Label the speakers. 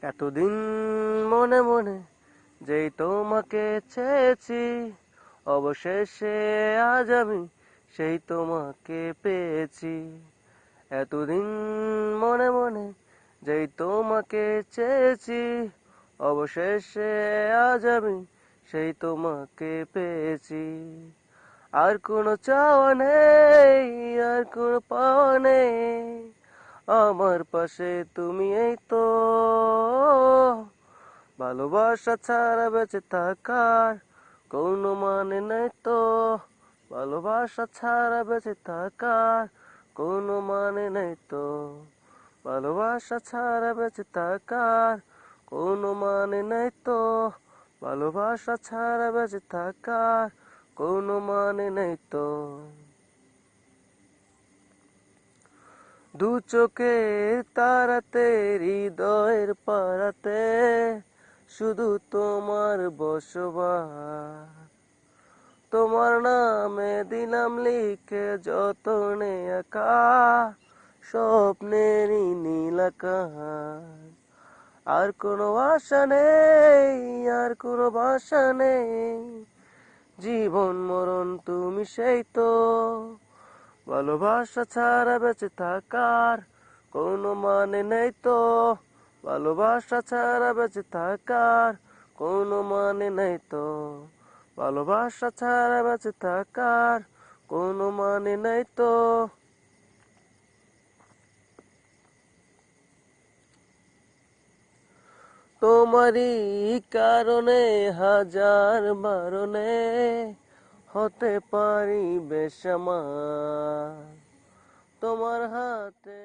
Speaker 1: এতদিন মনে মনে যেই তোমাকে চেয়েছি, অবশেষে আজ আমি সেই তোমাকে পেয়েছি। এতদিন মনে মনে যেই তোমাকে চেয়েছি, অবশেষে আজ আমি সেই তোমাকে পেয়েছি। আর কোনো চাওয়া নেই, আর কোনো পাওয়া নেই, আমার পাশে তুমি এই তো। ভালোবাসা ছাড়া বেঁচে থাকার কোনো মানে নেই তো। ভালোবাসা ছাড়া বেঁচে থাকার কোনো মানে নেই তো। ভালোবাসা ছাড়া বেঁচে থাকার কোনো মানে নেই তো। ভালোবাসা ছাড়া বেঁচে থাকার কোনো মানে নেই তো। দু চোখের তারাতে, হৃদয়ের পারাতে, শুধু তোমার বসবাস। তোমার নামে দিলাম লিখে যতনে একা, স্বপ্নেরই নীল আকাশ। আর কোনো আশা নেই, আর কোনো ভাষা নেই, জীবন মরণ তুমি সেই তো। ভালোবাসা ছাড়া বেঁচে থাকার কোনো মানে নেই তো। ভালোবাসা ছাড়া বেঁচে থাকার কোনো মানে নেই তো। ভালোবাসা ছাড়া বেঁচে থাকার কোনো মানে নেই তো। তোমারই কারণে হাজার বারণে হতে পারি বেসামাল। তোমার হাতে